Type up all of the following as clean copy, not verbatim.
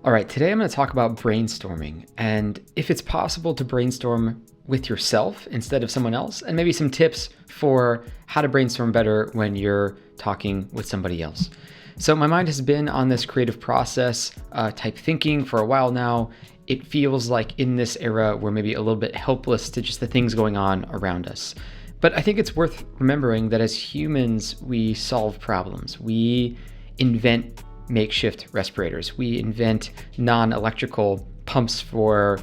All right, today I'm going to talk about brainstorming and if it's possible to brainstorm with yourself instead of someone else, and maybe some tips for how to brainstorm better when you're talking with somebody else. So my mind has been on this creative process type thinking for a while now. It feels like in this era we're maybe a little bit helpless to just the things going on around us. But I think it's worth remembering that as humans, we solve problems. We invent makeshift respirators. We invent non-electrical pumps for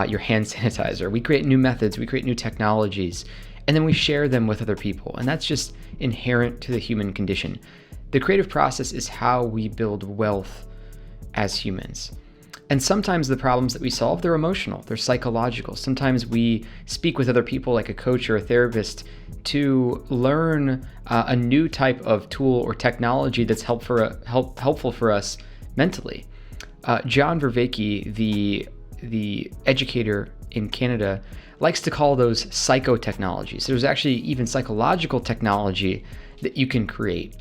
your hand sanitizer. We create new methods, we create new technologies, and then we share them with other people. And that's just inherent to the human condition. The creative process is how we build wealth as humans. And sometimes the problems that we solve, they're emotional, they're psychological. Sometimes we speak with other people like a coach or a therapist to learn a new type of tool or technology that's helpful for us mentally. John Vervaeke, the educator in Canada, likes to call those psychotechnologies. There's actually even psychological technology that you can create.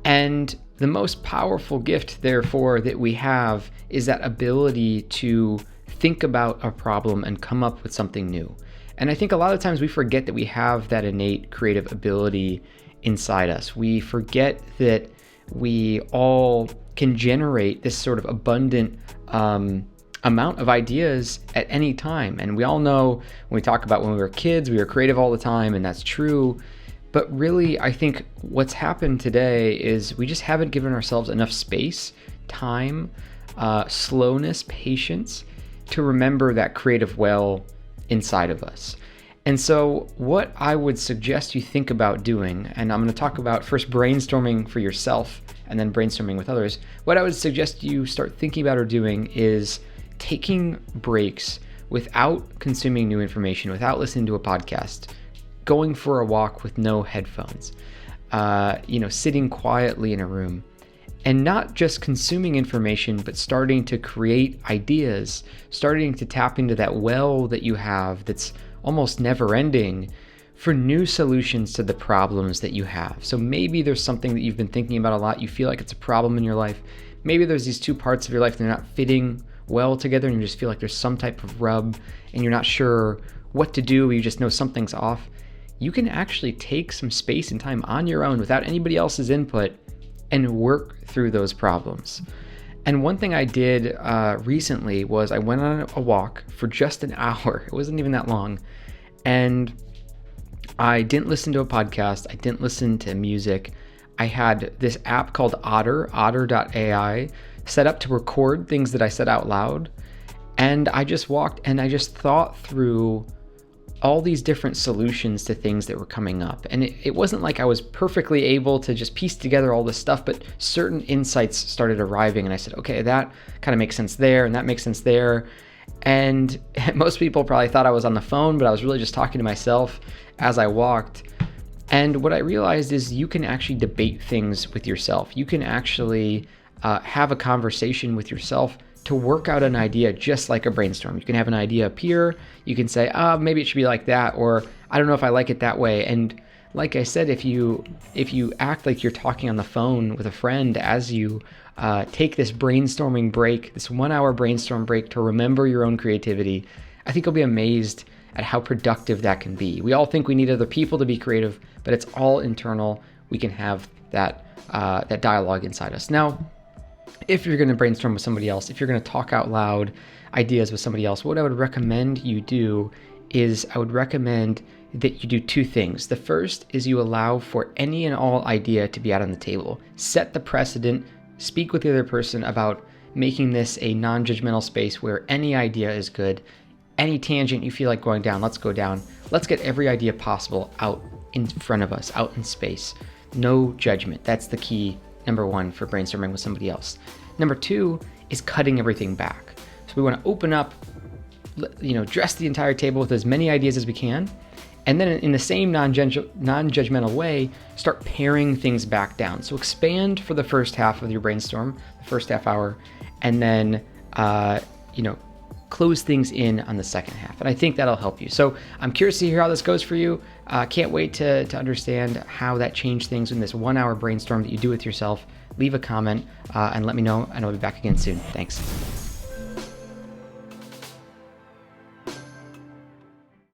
And the most powerful gift, therefore, that we have is that ability to think about a problem and come up with something new. And I think a lot of times we forget that we have that innate creative ability inside us. We forget that we all can generate this sort of abundant amount of ideas at any time. And we all know when we talk about when we were kids, we were creative all the time, and that's true. But really, I think what's happened today is we just haven't given ourselves enough space, time, slowness, patience to remember that creative well inside of us. And so what I would suggest you think about doing, and I'm going to talk about first brainstorming for yourself and then brainstorming with others. What I would suggest you start thinking about or doing is taking breaks without consuming new information, without listening to a podcast, going for a walk with no headphones, sitting quietly in a room, and not just consuming information, but starting to create ideas, starting to tap into that well that you have that's almost never ending for new solutions to the problems that you have. So maybe there's something that you've been thinking about a lot. You feel like it's a problem in your life. Maybe there's these two parts of your life that are not fitting well together and you just feel like there's some type of rub and you're not sure what to do. You just know something's off. You can actually take some space and time on your own without anybody else's input and work through those problems. And one thing I did recently was I went on a walk for just an hour. It wasn't even that long. And I didn't listen to a podcast. I didn't listen to music. I had this app called otter.ai, set up to record things that I said out loud. And I just walked and I just thought through all these different solutions to things that were coming up. And it wasn't like I was perfectly able to just piece together all this stuff, but certain insights started arriving and I said, okay, that kind of makes sense there and that makes sense there. And most people probably thought I was on the phone, but I was really just talking to myself as I walked. And what I realized is you can actually debate things with yourself. You can actually have a conversation with yourself to work out an idea just like a brainstorm. You can have an idea appear, you can say, maybe it should be like that, or I don't know if I like it that way. And like I said, if you act like you're talking on the phone with a friend as you take this brainstorming break, this 1 hour brainstorm break to remember your own creativity, I think you'll be amazed at how productive that can be. We all think we need other people to be creative, but it's all internal. We can have that dialogue inside us. Now, if you're going to brainstorm with somebody else, if you're going to talk out loud ideas with somebody else, what I would recommend you do is I would recommend that you do two things. The first is you allow for any and all idea to be out on the table. Set the precedent, speak with the other person about making this a non-judgmental space where any idea is good. Any tangent you feel like going down, let's go down. Let's get every idea possible out in front of us, out in space. No judgment. That's the key. Number one, for brainstorming with somebody else. Number two is cutting everything back. So we want to open up, dress the entire table with as many ideas as we can. And then in the same non-judgmental way, start paring things back down. So expand for the first half of your brainstorm, the first half hour, and then, close things in on the second half. And I think that'll help you. So I'm curious to hear how this goes for you. Can't wait to understand how that changed things in this 1 hour brainstorm that you do with yourself. leave a comment and let me know, and I'll be back again soon. Thanks.